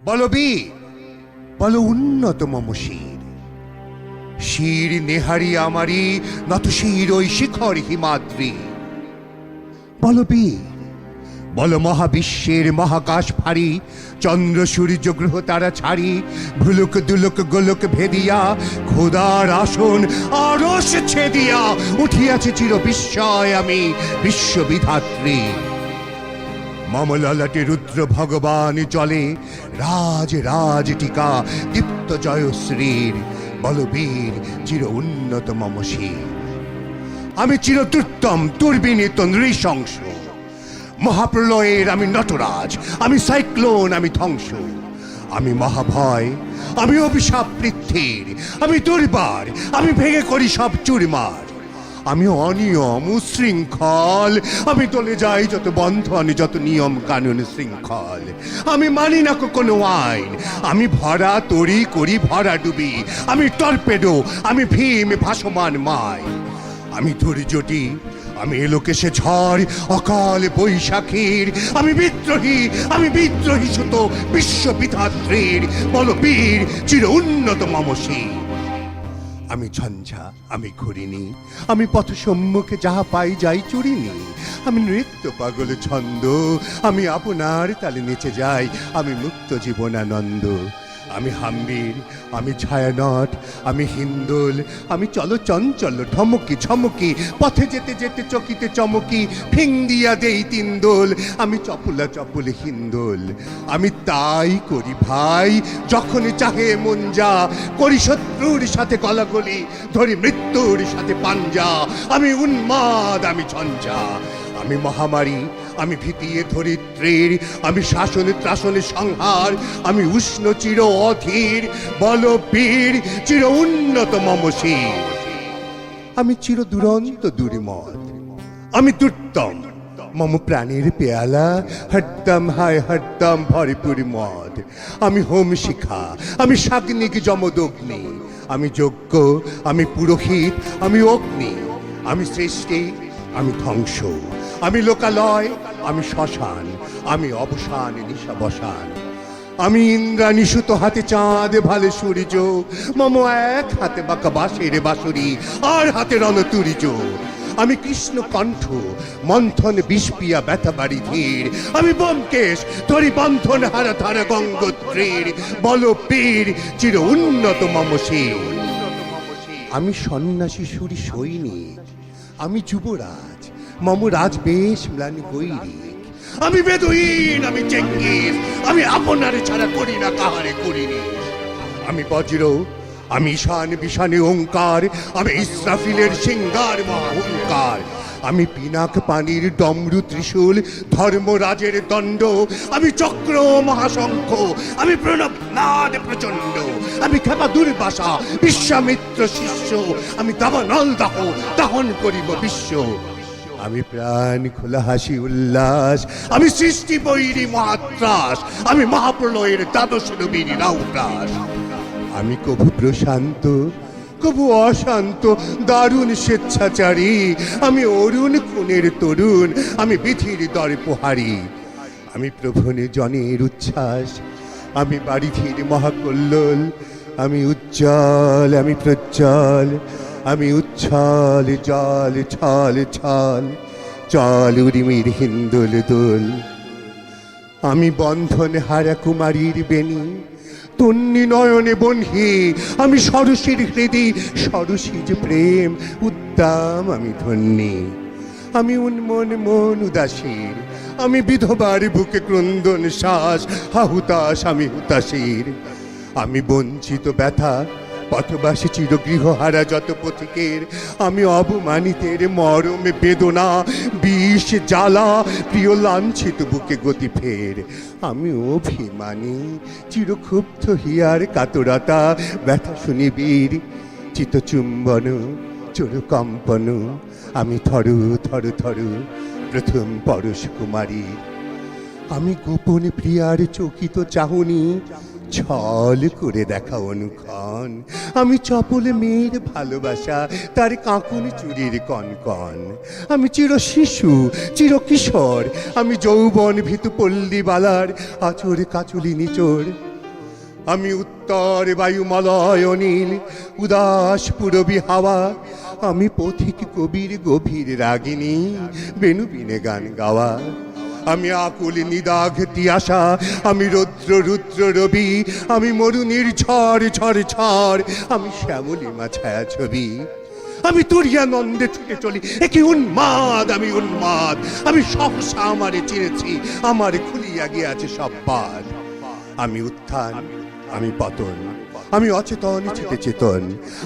বলবীর, বল উন্নত মম শির। শির নেহারি আমারি নত শির ওই শিখর হিমাদ্রি। বলবীর, বল মহাবিশ্বের মহাকাশ ফাড়ি, চন্দ্র সূর্য গ্রহ তারা ছাড়ি, ভুলুক দুলুক গোলক ভেদিয়া, খোদার আসন আরশ ছেদিয়া উঠিয়াছে চির বিস্ময় আমি বিশ্ববিধাত্রী। মম ললাটে রুদ্র ভগবান চলে, রাজ রাজ টিকা দীপ্ত জয়শ্রীর। বলবীর, চির উন্নত মম শির। আমি চিরদুত্তম দুর্বিনীত নৃশংস, মহাপ্রলয়ের আমি নটরাজ, আমি সাইক্লোন, আমি ধ্বংস। আমি মহাভয়, আমি অভিশাপ পৃথ্বীর, আমি দুর্বার, আমি ভেঙে করি সব চুরমার। আমি অনিয়ম উশৃঙ্খল, আমি চলে যাই যত বন্ধন, যত নিয়ম কানুন শৃঙ্খল। আমি মানি না কোনো আইন, আমি ভরা তরি করি ভরা ডুবি। আমি টর্পেডো, আমি ভীম ভাসমান মাই। আমি ধৈর্যটি, আমি এলোকেশে ঝড় অকাল বৈশাখীর। আমি বিদ্রোহী, আমি বিদ্রোহী সুত বিশ্ববিধাত্রীর। বলবীর, চির উন্নত মম শির। আমি ঝঞ্ঝা, আমি ঘুরিনি, আমি পথ সম্মুখে যাহা পাই যাই চুরিনি। আমি নৃত্য পাগল ছন্দ, আমি আপনার তালে নেচে যাই, আমি মুক্ত জীবনানন্দ। আমি হাম্বির, আমি ছায়ানট, আমি হিন্দোল, আমি চলো চঞ্চল ঠমকি ছমকি, পথে যেতে যেতে চকিতে চমকি, ফিং দিয়া দেই তিন দোল। আমি চপলা চপল হিন্দোল, আমি তাই করি ভাই যখন চাহে মন যা। করি শত্রুর সাথে গলাগলি, ধরি মৃত্যুর সাথে পাঞ্জা। আমি উন্মাদ, আমি ঝঞ্ঝা, আমি মহামারী, আমি ভীতিয়ে ধরিত্রীর। আমি শাসন ত্রাসনে সংহার, আমি উষ্ণ চির অধীর। বলবীর, চির উন্নত মম শির। আমি চির দুরন্ত দুর্মদ, আমি দুর্তম, মম প্রাণের পেয়ালা হরদম হায় হরদম ভরপুর মদ। আমি হোম শিখা, আমি সাগ্নিক যমদগ্নি, আমি যজ্ঞ, আমি পুরোহিত, আমি অগ্নি। আমি সৃষ্টি, আমি ধ্বংস, আমি লোকালয়, আমি শ্মশান, আমি অবসান নিশাবসান। আমি ইন্দ্রাণী সুত হাতে চাঁদ ভালে সূর্য, মম এক হাতে বাঁকা বাঁশের বাঁশুরি, আর হাতে রণতুরিজ। আমি কৃষ্ণ কণ্ঠ, মন্থন বিষপিয়া ব্যথা বাড়ি ধীর। আমি ব্যোমকেশ, ধরি বন্ধন হারা ধারা গঙ্গোত্রীর। বলবীর, চির উন্নত মম শির। আমি সন্ন্যাসী সুরি সৈনিক, আমি যুবরাজ, মম রাজবেশ ম্লান গৈরিক। আমি বেদুইন, আমি চেঙ্গিস, আমি আপনারে ছাড়া করি না কাহারে করিনি। আমি বজ্র, আমি ঈশান বিশানে ওঙ্কার, আমি ইসরাফিলের সিংহার মহাহুঙ্কার। আমি পিনাক পানির ডমরু ত্রিশূল, ধর্মরাজের দণ্ড। আমি চক্র মহাশঙ্খ, আমি প্রণব নাদ প্রচণ্ড। আমি খেপা দুর্বাসা, বিশ্বামিত্র শিষ্য। আমি দাবানল দাহ, দাহন করিব বিশ্ব। আমি প্রাণ খোলা হাসি উল্লাস, আমি সৃষ্টি বৈরী মহাত্রাস। আমি মহাপ্রলয়ের দ্বাদশ নবীর রাউপ্রাস। আমি কভু প্রশান্ত, কভু অশান্ত, দারুণ স্বেচ্ছাচারী। আমি অরুণ খুনের তরুণ, আমি বিধির দর্পহারী। আমি প্রভনে জনের উচ্ছ্বাস, আমি বারিধির মহাকল্লোল। আমি উজ্জ্বল, আমি প্রজ্জ্বল, আমি উচ্ছল জল ছল ছল, চল উর্মির হিন্দোল দোল। আমি বন্ধন হারা কুমারীর বেণী, তন্নি নয়নে বন্ধি। আমি সরসীর হৃদি, সরসীজ প্রেম উদ্দাম, আমি ধন্যী। আমি উন্মন মন উদাসীর, আমি বিধবার বুকে ক্রন্দন শ্বাস। হাহুতাস, আমি হুতাশীর। আমি বঞ্চিত ব্যথা, পথবাসী চিরগৃহহারা যত পথিকের। আমি অবমানিতের মরম বেদনা, বিষ জ্বালা, প্রিয় লাঞ্ছিত বুকে গতি ফের। আমি অভিমানী, চিরক্ষুব্ধ হিয়ার কাতরতা, ব্যথা শুনিবীর চিতচুম্বন চোরকম্পন। আমি থরু থরু থরু প্রথম পরশ কুমারী। আমি গোপন প্রিয়ার চকিত চাহনি, ছল করে দেখা অনুক্ষণ। আমি চপল মেয়ের ভালোবাসা, তার কাঁকুন চুরির কনকন। আমি চির শিশু, চির কিশোর, আমি যৌবন ভীতু পল্লী বালার আচর কাচুলি নিচর। আমি উত্তর বায়ুমলয় নীল উদাস পুরবী হাওয়া, আমি পথিক কবির গভীর রাগিনী বেনু বিনে গান গাওয়া। আমি আকুল নিদাঘ তিয়াসা, আমি রৌদ্র রুদ্র রবি, আমি মরুনির ঝড় ঝড় ঝড়, আমি শ্যামলিমা ছায়া ছবি। আমি তুরিয়া নন্দে ছুটে চলি, একি উন্মাদ, আমি উন্মাদ। আমি সহসা আমারে চিনেছি, আমার খুলিয়া গিয়াছে সব পার। আমি উত্থান, আমি পতন, আমি অচেতন চিতে চেতন,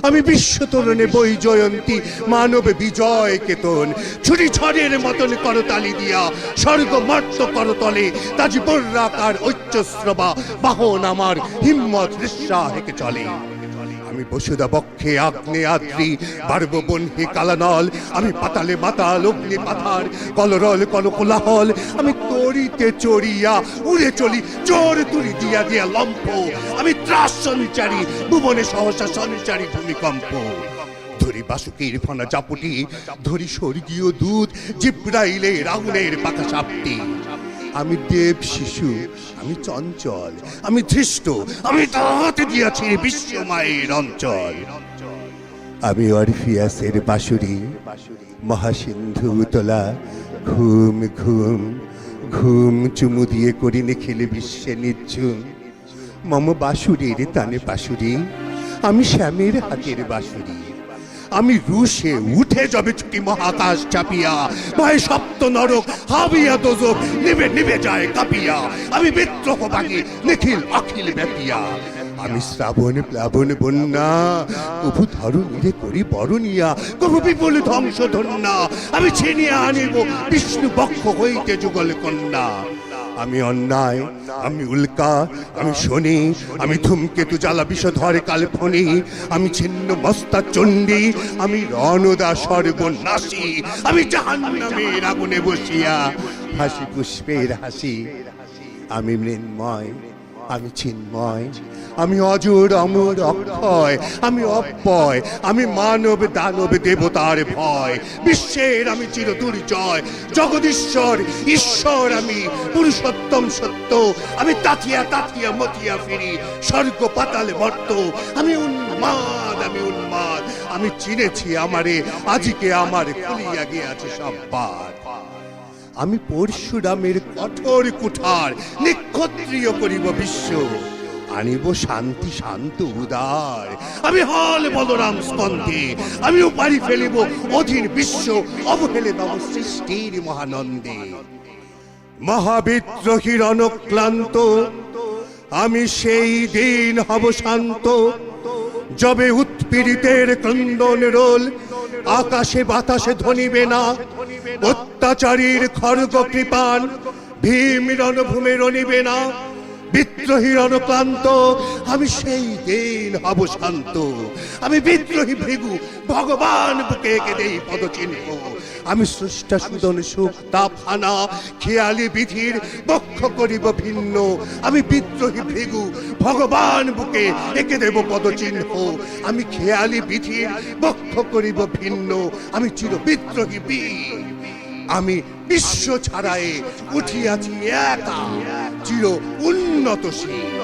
আমি বিশ্ব তরুণে বই জয়ন্তী মানব বিজয় কেতন। ছুরি ঝড়ের মতন করতালি দিয়া স্বর্গ মর্ত করতলে, তাজি বর্রাকার ঐচ্যস্রবা বাহন আমার হিম্মত রিস্যা হেকে চলে। আমি বসুদা বক্ষে আগ্নে আদ্রি বার্ব বন্হে কালানল, আমি পাতালে মাতাল অগ্নি পাথার কলরল কলকোলাহল। আমি তরিতে চড়িয়া উড়ে চলি চোর তুলি দিয়া দিয়া লম্ফ, আমি ত্রাস সঞ্চারী ভুবনে সহসা সঞ্চারী ভূমিকম্প। ধরি বাসুকির ফনা চাপুটি, ধরি স্বর্গীয় দূত জিব্রাইলের আগুনের পাখা সাপটি। আমি দেব শিশু, আমি চঞ্চল, আমি ধৃষ্ট, আমি তাহাতে দিয়াছি বিশ্ব মায়ের অঞ্চল। আমি অরফিয়াসের বাঁশুরি, মহাসিন্ধু তোলা ঘুম ঘুম ঘুম চুমু দিয়ে করি নিখিল বিশ্বে নিঝুম। মম বাঁশুরির তানে বাঁশুরি, আমি শ্যামের হাতের বাঁশুরি। আমি রুশে উঠে যাবে ছুটি মহাকাশ চাপিয়া, ভয় সপ্ত নরক হাবিয়া দোজক নিবে নিবে যায় কাঁপিয়া। আমি বিদ্রোহ বাগি নিখিল অখিল ব্যাপিয়া। আমি শ্রাবণ প্লাবন বন্যা, কভু ধরণীরে করি বরণিয়া, কভু বিপুল ধ্বংস ধন্যা। আমি ছিনিয়ে আনিব বিষ্ণু বক্ষ হইতে যুগল কন্যা। আমি অন্যায়, আমি উল্কা, আমি শনি, আমি ধূমকেতু জ্বালা বিষধরে কালফনি। আমি ছিন্ন মস্তা চণ্ডী, আমি রণদা সর্বনাশী। আমি জাহান্নামের আগুনে বসিয়া হাসি পুষ্পের হাসি। আমি মৃন্ময়, আমি চিন্ময়, আমি অজর অমর অক্ষয়, আমি অব্যয়, আমি মানব দানব দেবতার ভয়। বিশ্বের আমি চির দুর্জয়, জগদীশ্বর ঈশ্বর আমি পুরুষোত্তম সত্য। আমি তাথিয়া তাথিয়া মতিয়া ফিরি স্বর্গ পাতালে মর্ত। আমি উন্মাদ, আমি উন্মাদ, আমি চিনেছি আমারে আজকে আমার খুলিয়া গিয়াছে সব পার। আমি পরশুরামের কঠোর কুঠার নিক্ষত্রিয় করিব বিশ্ব, আনিব শান্তি শান্ত উদার। আমি হল বলরাম স্কন্ধে, আমি উপারি ফেলিব অধীন বিশ্ব অবহেলে নব সৃষ্টির মহানন্দে। মহাবিদ্রোহীর অনক্লান্ত, আমি সেই দিন হব শান্ত, যবে উৎপীড়িতের ক্রন্দন রোল আকাশে বাতাসে ধ্বনিবে না। অত্যাচারীর খড়গ কৃপান ভীম রণভূমে রণিবে না। বিদ্রোহীর অনুক্লান্ত, আমি সেই দিন হব শান্ত। আমি বিদ্রোহী ভৃগু ভগবান বুকে এঁকে দেই পদচিহ্ন। আমি স্রষ্টা সুদন সুখ তাপহানা খেয়ালি বিধির বক্ষ করিব ভিন্ন। আমি বিদ্রোহী ভৃগু ভগবান বুকে এঁকে দেব পদচিহ্ন। আমি খেয়ালি বিধির বক্ষ করিব ভিন্ন। আমি চির বিদ্রোহী বীর, আমি বিশ্ব ছাড়ায়ে উঠিয়াছি একা চির উন্নতশীল।